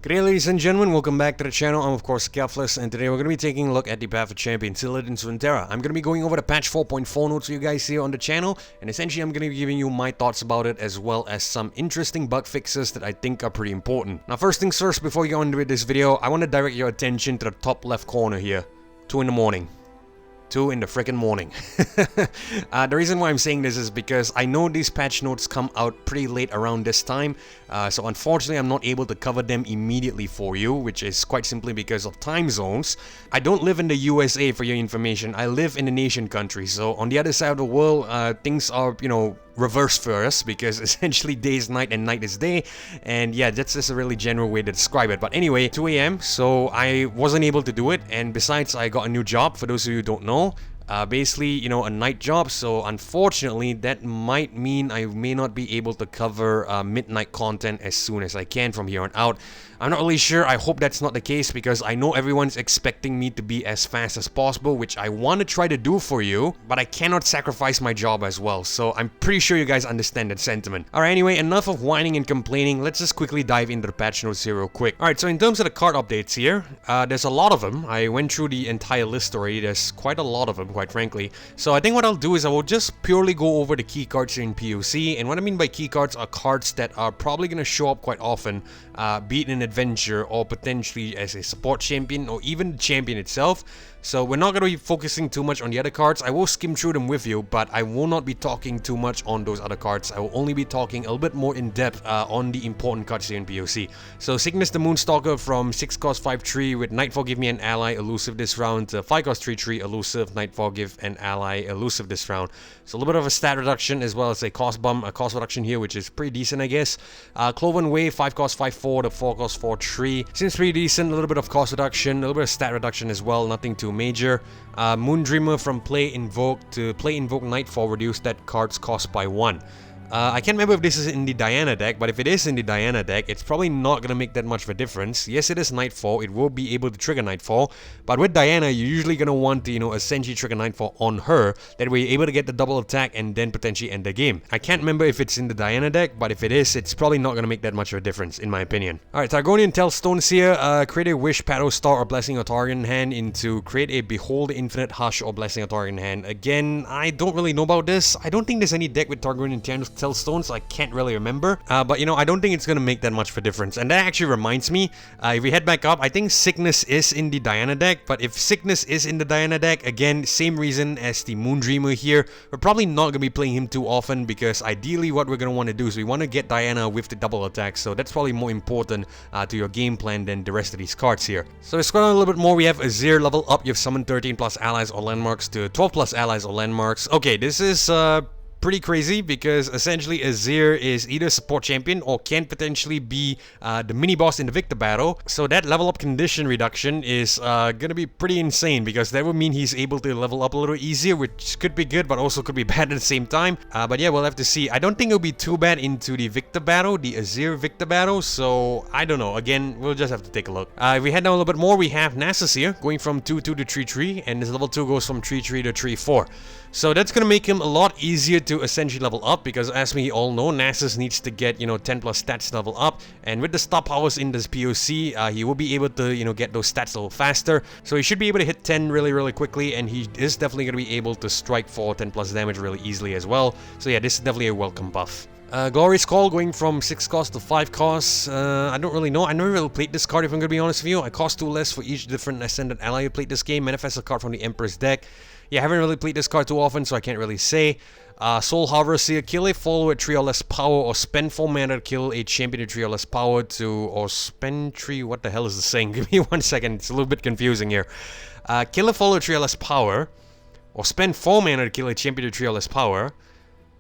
G'day ladies and gentlemen, welcome back to the channel. I'm of course Skelfless, and today we're going to be taking a look at the path of champions Azir in Runeterra. I'm going to be going over the patch 4.4 notes for you guys here on the channel, and essentially I'm going to be giving you my thoughts about it as well as some interesting bug fixes that I think are pretty important. Now first things first, before we go on with this video, I want to direct your attention to the top left corner here. 2 in the morning. 2 in the frickin' morning. The reason why I'm saying this is because I know these patch notes come out pretty late around this time, so unfortunately I'm not able to cover them immediately for you, which is quite simply because of time zones. I don't live in the USA for your information, I live in a nation country, so on the other side of the world, things are, reverse for us, because essentially day is night and night is day, and yeah, that's just a really general way to describe it. But anyway, 2 AM, so I wasn't able to do it, and besides I got a new job, for those of you who don't know. Basically, a night job, so unfortunately that might mean I may not be able to cover midnight content as soon as I can from here on out. I'm not really sure, I hope that's not the case, because I know everyone's expecting me to be as fast as possible, which I want to try to do for you, but I cannot sacrifice my job as well, so I'm pretty sure you guys understand that sentiment. Alright, anyway, enough of whining and complaining, let's just quickly dive into the patch notes here real quick. Alright, so in terms of the card updates here, there's a lot of them. I went through the entire list already, there's quite a lot of them, quite frankly. So I think what I'll do is I will just purely go over the key cards here in POC, and what I mean by key cards are cards that are probably going to show up quite often, be it in adventure or potentially as a support champion or even the champion itself. So we're not going to be focusing too much on the other cards. I will skim through them with you, but I will not be talking too much on those other cards. I will only be talking a little bit more in depth on the important cards here in POC. So Cygnus the Moonstalker from 6 cost 5/3 with Nightfall give me an ally elusive this round to 5 cost 3/3 elusive, Nightfall give an ally elusive this round. So a little bit of a stat reduction as well as a cost bump, a cost reduction here, which is pretty decent, I guess. Cloven Way 5 cost 5/4 to 4 cost 4/3 seems pretty decent. A little bit of cost reduction, a little bit of stat reduction as well, nothing too major. Moondreamer from Play Invoke to Play Invoke Nightfall, reduce that card's cost by 1. I can't remember if this is in the Diana deck, but if it is in the Diana deck, it's probably not going to make that much of a difference. Yes, it is Nightfall, it will be able to trigger Nightfall, but with Diana, you're usually going to want to, essentially trigger Nightfall on her, that way you're able to get the double attack and then potentially end the game. I can't remember if it's in the Diana deck, but if it is, it's probably not going to make that much of a difference, in my opinion. Alright, Targonian Tellstones here, create a Wish, Paddle, Star, or Blessing or Target in hand into create a Behold, Infinite, Hush, or Blessing or Target in hand. Again, I don't really know about this. I don't think there's any deck with Targonian Tellstones, I can't really remember, but I don't think it's gonna make that much of a difference. And that actually reminds me, if we head back up, I think Cygnus is in the Diana deck, but if Cygnus is in the Diana deck, again, same reason as the Moondreamer here, we're probably not gonna be playing him too often, because ideally what we're gonna want to do is we want to get Diana with the double attack, so that's probably more important to your game plan than the rest of these cards here. So let's scroll down a little bit more. We have Azir level up, you've summoned 13 plus allies or landmarks to 12 plus allies or landmarks. Okay, this is pretty crazy, because essentially Azir is either support champion or can potentially be the mini boss in the Victor battle. So that level up condition reduction is gonna be pretty insane, because that would mean he's able to level up a little easier, which could be good but also could be bad at the same time. But yeah, we'll have to see. I don't think it'll be too bad into the Victor battle, the Azir Victor battle, so I don't know. Again, we'll just have to take a look. If we head down a little bit more, we have Nexus here going from 2/2 to 3/3, and his level 2 goes from 3/3 to 3/4. So that's gonna make him a lot easier to essentially level up, because as we all know, Nexus needs to get 10 plus stats to level up, and with the star powers in this POC, he will be able to get those stats a little faster. So he should be able to hit 10 really quickly, and he is definitely gonna be able to strike for 10 plus damage really easily as well. So yeah, this is definitely a welcome buff. Glorious Call going from 6 cost to 5 cost. I don't really know. I never really played this card, if I'm gonna be honest with you. I cost 2 less for each different Ascendant ally who played this game. Manifest a card from the Emperor's deck. Yeah, I haven't really played this card too often, so I can't really say. Soul Harvester, kill a follower at 3 or less power, or spend 4 mana to kill a champion at 3 or less power to, or spend 3, what the hell is this saying? Give me 1 second, it's a little bit confusing here. Kill a follower at 3 or less power, or spend 4 mana to kill a champion at 3 or less power.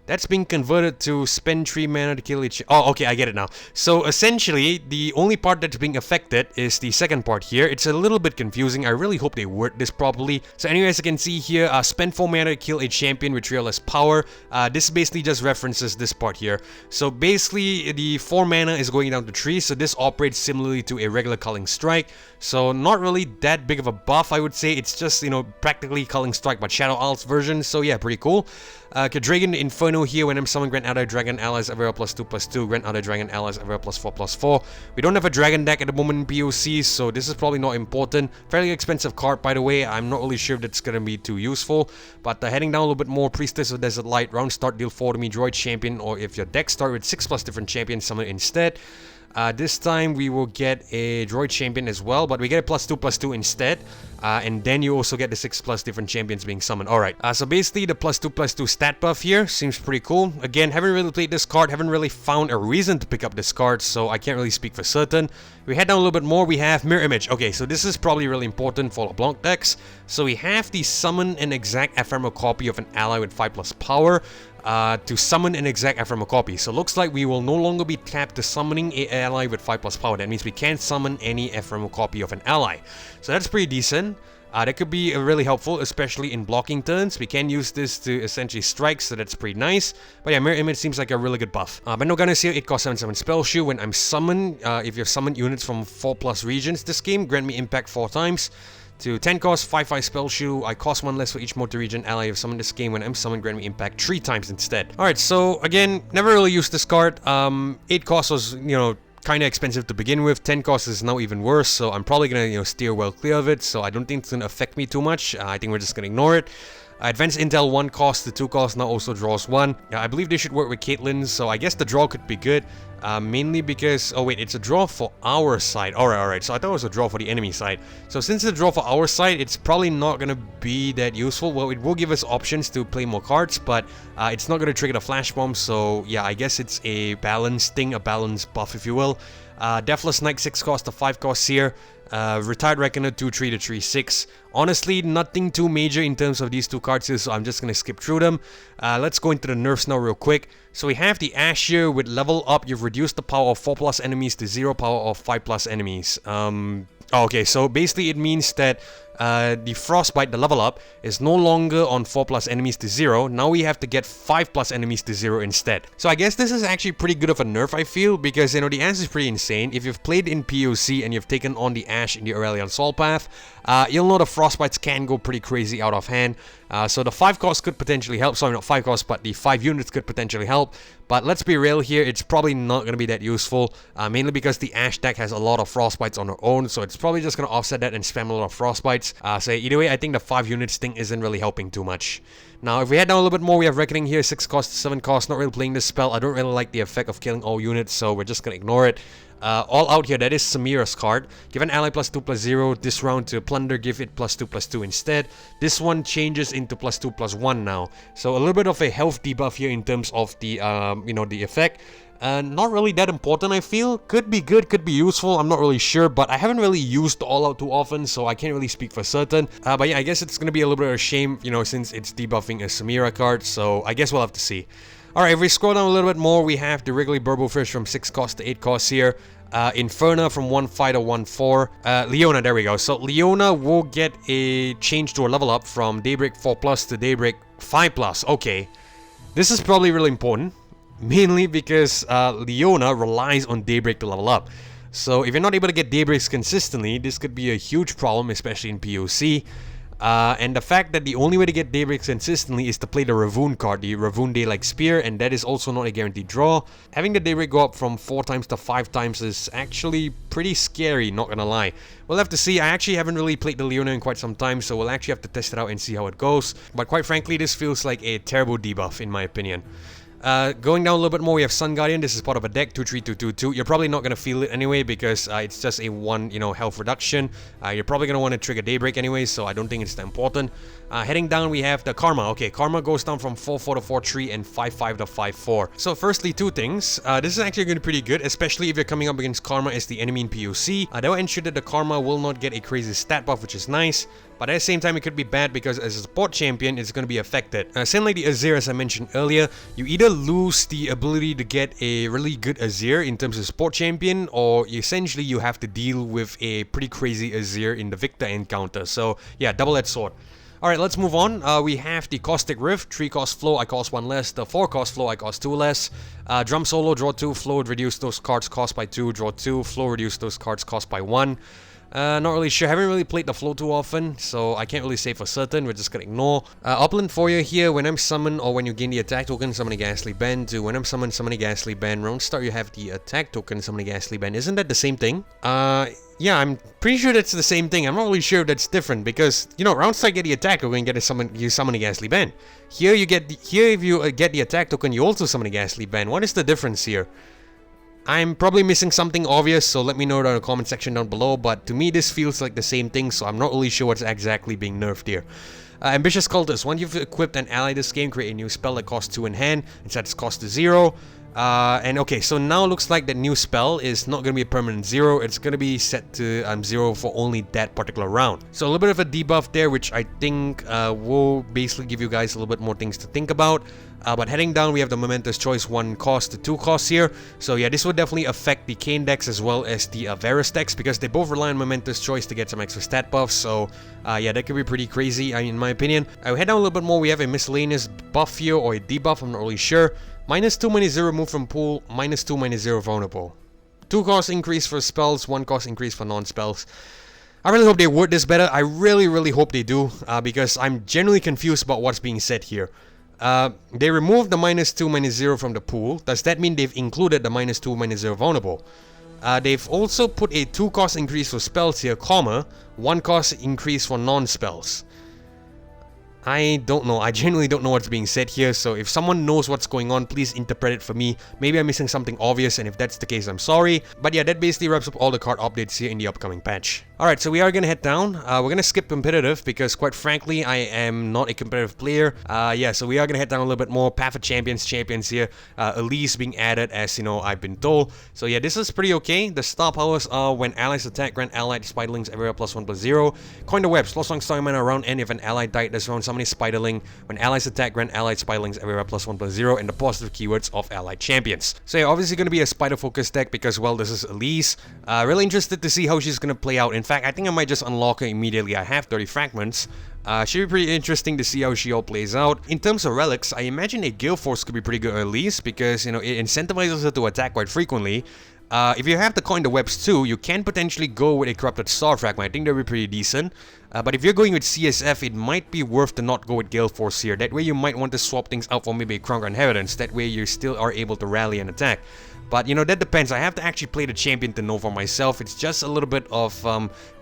That's being converted to spend 3 mana to kill each... Oh, okay, I get it now. So, essentially, the only part that's being affected is the second part here. It's a little bit confusing. I really hope they word this properly. So, anyway, as you can see here, spend 4 mana to kill a champion with 3 or less power. This basically just references this part here. So, basically, the 4 mana is going down to 3. So, this operates similarly to a regular Culling Strike. So, not really that big of a buff, I would say. It's just, practically Culling Strike, but Shadow Isles version. So, yeah, pretty cool. Dragon Inferno know here when I'm summoned, grant other dragon allies everywhere +2/+2, grant other dragon allies everywhere +4/+4. We don't have a dragon deck at the moment in POC, so this is probably not important. Fairly expensive card, by the way. I'm not really sure if that's gonna be too useful. But heading down a little bit more, Priestess of Desert Light, round start, deal 4 to me, Droid Champion, or if your deck start with 6+ different champions, summon instead. This time we will get a Droid Champion as well, but we get a +2/+2 instead. And then you also get the 6+ different champions being summoned. Alright, so basically the +2/+2 stat buff here seems pretty cool. Again, haven't really played this card, haven't really found a reason to pick up this card, so I can't really speak for certain. We head down a little bit more, we have Mirror Image. Okay, so this is probably really important for LeBlanc decks. So we have the summon an exact ephemeral copy of an ally with 5+ power. To summon an exact ephemeral copy. So looks like we will no longer be tapped to summoning an ally with 5+ power. That means we can't summon any ephemeral copy of an ally. So that's pretty decent. That could be really helpful, especially in blocking turns. We can use this to essentially strike, so that's pretty nice. But yeah, Mirror Image seems like a really good buff. Bendo Gunners here, it costs 7/7 Spell Shield. When I'm summoned, if you've summoned units from 4+ regions this game, grant me impact 4 times. To 10 cost, 5/5 Spell Shield. I cost 1 less for each multi-region ally I've summoned this game. When I'm summoned, grant me impact 3 times instead. Alright, so again, never really used this card. 8 cost was, you know, kind of expensive to begin with. 10 cost is now even worse, so I'm probably gonna, you know, steer well clear of it. So I don't think it's gonna affect me too much. I think we're just gonna ignore it. Advanced Intel 1 cost to 2 cost, now also draws 1. I believe they should work with Caitlyn, so I guess the draw could be good. Mainly because, oh wait, it's a draw for our side. Alright, so I thought it was a draw for the enemy side. So since it's a draw for our side, it's probably not gonna be that useful. Well, it will give us options to play more cards, but it's not gonna trigger the Flash Bomb, so yeah, I guess it's a balanced thing, a balanced buff, if you will. Deathless Knight 6 cost to 5 costs here. Retired Reckoner 2/3 to 3/6. Honestly, nothing too major in terms of these two cards here, so I'm just gonna skip through them. Let's go into the nerfs now real quick. So we have the Ash here. With level up, you've reduced the power of 4+ enemies to 0 power of 5+ enemies. Okay, so basically it means that the Frostbite, the level up, is no longer on 4+ enemies to 0. Now we have to get 5+ enemies to 0 instead. So I guess this is actually pretty good of a nerf, I feel, because, you know, the Ash is pretty insane. If you've played in POC and you've taken on the Ash in the Aurelion Soul Path, you'll know the Frostbites can go pretty crazy out of hand. So the 5 cost could potentially help. Sorry, not 5 cost, but the 5 units could potentially help. But let's be real here, it's probably not going to be that useful. Mainly because the Ash deck has a lot of Frostbites on her own, so it's probably just going to offset that and spam a lot of Frostbites. So either way, I think the 5 units thing isn't really helping too much. Now, if we head down a little bit more, we have Reckoning here, 6 cost to 7 cost. Not really playing this spell. I don't really like the effect of killing all units, so we're just going to ignore it. All out here, that is Samira's card. Give an ally +2/+0. This round to Plunder, give it +2/+2 instead. This one changes into +2/+1 now. So a little bit of a health debuff here in terms of the, you know, the effect. Not really that important, I feel. Could be good, could be useful, I'm not really sure, but I haven't really used All Out too often, so I can't really speak for certain. But yeah, I guess it's gonna be a little bit of a shame, you know, since it's debuffing a Samira card, so I guess we'll have to see. Alright, if we scroll down a little bit more, we have the Wriggly Burblefish from 6 cost to 8 costs here. Inferna from 1/5 to 1/4. Leona, there we go. So Leona will get a change to a level up from Daybreak 4+ to Daybreak 5+. Okay, this is probably really important. Mainly because Leona relies on Daybreak to level up. So if you're not able to get Daybreaks consistently, this could be a huge problem, especially in POC. And the fact that the only way to get Daybreaks consistently is to play the Ravoon card, the Ravoon Daylight Spear, and that is also not a guaranteed draw. Having the Daybreak go up from 4 times to 5 times is actually pretty scary, not gonna lie. We'll have to see. I actually haven't really played the Leona in quite some time, so we'll actually have to test it out and see how it goes. But quite frankly, this feels like a terrible debuff in my opinion. Going down a little bit more, we have Sun Guardian. This is part of a deck, 2/3/2/2/2. You're probably not going to feel it anyway because it's just a 1, you know, health reduction. You're probably going to want to trigger Daybreak anyway, so I don't think it's that important. Heading down, we have the Karma. Okay, Karma goes down from 4/4 to 4/3 and 5/5 to 5/4. So firstly, 2 things. This is actually going to be pretty good, especially if you're coming up against Karma as the enemy in POC. That will ensure that the Karma will not get a crazy stat buff, which is nice. But at the same time, it could be bad because as a support champion, it's going to be affected. Same like the Azir, as I mentioned earlier, you either lose the ability to get a really good Azir in terms of support champion, or essentially you have to deal with a pretty crazy Azir in the Victor encounter. So yeah, double-edged sword. Alright, let's move on. We have the Caustic Rift, 3 cost flow, I cost 1 less. The 4 cost flow, I cost 2 less. Drum Solo, draw 2, flow, reduce those cards cost by 2, draw 2, flow, reduce those cards cost by 1. Not really sure. Haven't really played the flow too often, so I can't really say for certain. We're just gonna ignore. Upland Foyer here, when I'm summoned or when you gain the attack token, summon a Ghastly Band. To when I'm summoned, summon a Ghastly Band. Round start, you have the attack token, summon a Ghastly Band. Isn't that the same thing? Yeah, I'm pretty sure that's the same thing. I'm not really sure if that's different because, you know, round start get the attack token, you summon a Ghastly Band. Here you get if you get the attack token, you also summon a Ghastly Band. What is the difference here? I'm probably missing something obvious, so let me know in the comment section down below, but to me this feels like the same thing, so I'm not really sure what's exactly being nerfed here. Ambitious Cultist. Once you've equipped an ally this game, create a new spell that costs 2 in hand and set its cost to 0. And okay, so now it looks like the new spell is not going to be a permanent 0, it's going to be set to 0 for only that particular round. So a little bit of a debuff there, which I think will basically give you guys a little bit more things to think about. But heading down, we have the Momentous Choice 1 cost to 2 costs here. So yeah, this will definitely affect the Kayn decks as well as the Varus decks because they both rely on Momentous Choice to get some extra stat buffs. So yeah, that could be pretty crazy in my opinion. We head down a little bit more, we have a miscellaneous buff here or a debuff, I'm not really sure. -2 -0 move from pool, -2 -0 vulnerable. 2 cost increase for spells, 1 cost increase for non-spells. I really hope they word this better. I really hope they do because I'm genuinely confused about what's being said here. They removed the -2 -0 from the pool. Does that mean they've included the -2 -0 vulnerable? They've also put a 2 cost increase for spells here, comma, 1 cost increase for non-spells. I don't know. I genuinely don't know what's being said here, so if someone knows what's going on, please interpret it for me. Maybe I'm missing something obvious, and if that's the case, I'm sorry. But yeah, that basically wraps up all the card updates here in the upcoming patch. Alright, so we are gonna head down. We're gonna skip competitive, because quite frankly, I am not a competitive player. Yeah, so we are gonna head down a little bit more. Path of Champions here. Elise being added, as you know, I've been told. So yeah, this is pretty okay. The star powers are when allies attack, grant allied spiderlings everywhere +1/+0. Coin the webs, lost long star mana around end if an ally died, there's around many spiderling. When allies attack, grant allied spiderlings everywhere +1/+0, and the positive keywords of allied champions. So yeah, obviously going to be a spider focused deck because, well, this is Elise. Really interested to see how she's going to play out. In fact, I think I might just unlock her immediately. I have 30 fragments. Should be pretty interesting to see how she all plays out. In terms of relics, I imagine a Gale Force could be pretty good at least because, you know, it incentivizes her to attack quite frequently. If you have to coin the webs too, you can potentially go with a Corrupted Star fragment. I think that would be pretty decent. But if you're going with CSF, it might be worth to not go with Gale Force here. That way you might want to swap things out for maybe a Crown Inheritance. That way you still are able to rally and attack. But, you know, that depends. I have to actually play the champion to know for myself. It's just a little bit of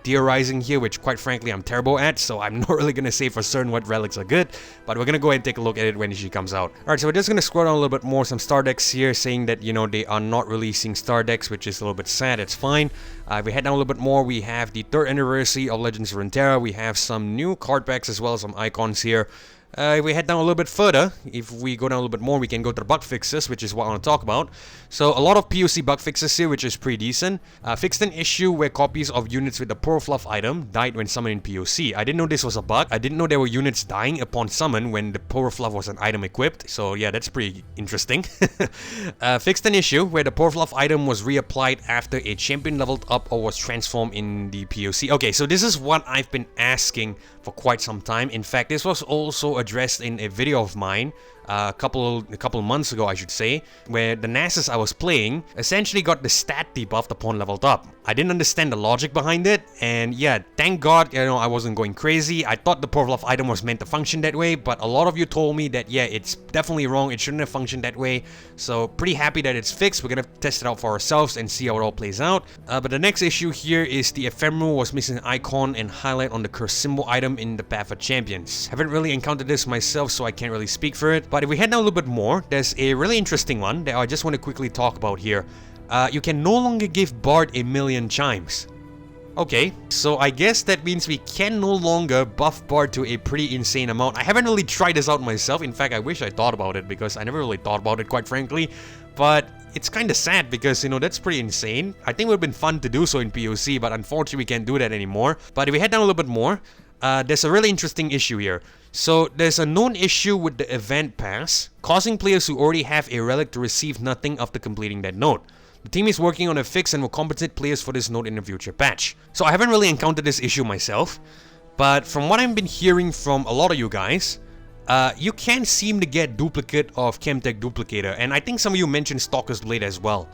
theorizing here, which quite frankly I'm terrible at, so I'm not really going to say for certain what relics are good, but we're going to go ahead and take a look at it when she comes out. Alright, so we're just going to scroll down a little bit more, some star decks here saying that, you know, they are not releasing star decks, which is a little bit sad. It's fine. If we head down a little bit more, we have the 3rd anniversary of Legends of Runeterra. We have some new card packs as well as some icons here. If we head down a little bit further, if we go down a little bit more, we can go to the bug fixes, which is what I want to talk about. So a lot of POC bug fixes here, which is pretty decent. Fixed an issue where copies of units with the PORO FLUFT item died when summoned in POC. I didn't know this was a bug. I didn't know there were units dying upon summon when the PORO FLUFT was an item equipped. So yeah, that's pretty interesting. Fixed an issue where the PORO FLUFT item was reapplied after a champion leveled up or was transformed in the POC. Okay, so this is what I've been asking for quite some time. In fact, this was also addressed in a video of mine a couple months ago, I should say, where the Nexus I was playing essentially got the stat debuffed upon leveled up. I didn't understand the logic behind it, and yeah, thank God, you know, I wasn't going crazy. I thought the PORO FLUFT item was meant to function that way, but a lot of you told me that yeah, it's definitely wrong, it shouldn't have functioned that way. So pretty happy that it's fixed. We're gonna test it out for ourselves and see how it all plays out. But the next issue here is the ephemeral was missing an icon and highlight on the curse symbol item in the Path of Champions. Haven't really encountered this myself, so I can't really speak for it. But if we head down a little bit more, there's a really interesting one that I just want to quickly talk about here. You can no longer give Bard a million chimes. Okay, so I guess that means we can no longer buff Bard to a pretty insane amount. I haven't really tried this out myself. In fact, I wish I thought about it because I never really thought about it, quite frankly. But it's kind of sad because, you know, that's pretty insane. I think it would have been fun to do so in POC, but unfortunately we can't do that anymore. But if we head down a little bit more, there's a really interesting issue here. So there's a known issue with the event pass, causing players who already have a relic to receive nothing after completing that node. The team is working on a fix and will compensate players for this node in a future patch. So I haven't really encountered this issue myself, but from what I've been hearing from a lot of you guys, you can seem to get duplicate of Chemtech Duplicator, and I think some of you mentioned Stalker's Blade as well.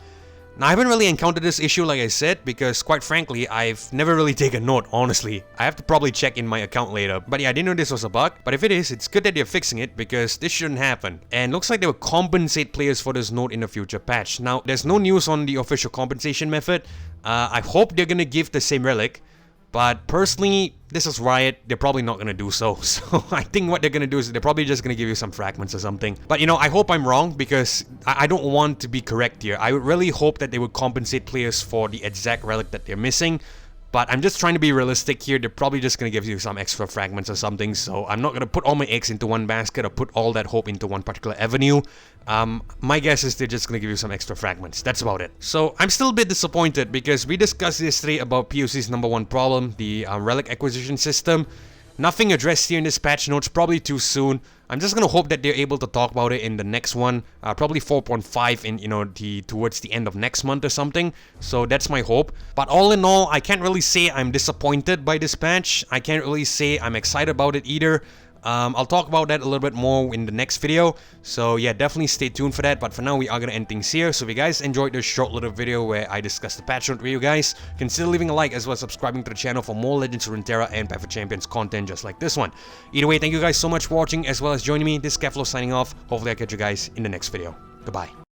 Now, I haven't really encountered this issue like I said, because quite frankly, I've never really taken note, honestly. I have to probably check in my account later. But yeah, I didn't know this was a bug. But if it is, it's good that they're fixing it, because this shouldn't happen. And looks like they will compensate players for this node in a future patch. Now, there's no news on the official compensation method. I hope they're gonna give the same relic. But personally, this is Riot, they're probably not gonna do so. So I think what they're gonna do is they're probably just gonna give you some fragments or something. But you know, I hope I'm wrong, because I don't want to be correct here. I would really hope that they would compensate players for the exact relic that they're missing. But I'm just trying to be realistic here. They're probably just gonna give you some extra fragments or something. So I'm not gonna put all my eggs into one basket or put all that hope into one particular avenue. My guess is they're just gonna give you some extra fragments. That's about it. So I'm still a bit disappointed, because we discussed yesterday about POC's #1 problem, the relic acquisition system. Nothing addressed here in this patch notes, probably too soon. I'm just gonna hope that they're able to talk about it in the next one, probably 4.5 in, you know, towards the end of next month or something. So that's my hope. But all in all, I can't really say I'm disappointed by this patch. I can't really say I'm excited about it either. I'll talk about that a little bit more in the next video. So yeah, definitely stay tuned for that. But for now, we are gonna end things here. So if you guys enjoyed this short little video where I discussed the patch note with you guys, consider leaving a like as well as subscribing to the channel for more Legends of Runeterra and Path of Champions content just like this one. Either way, thank you guys so much for watching as well as joining me. This is FLUFT signing off. Hopefully I'll catch you guys in the next video. Goodbye.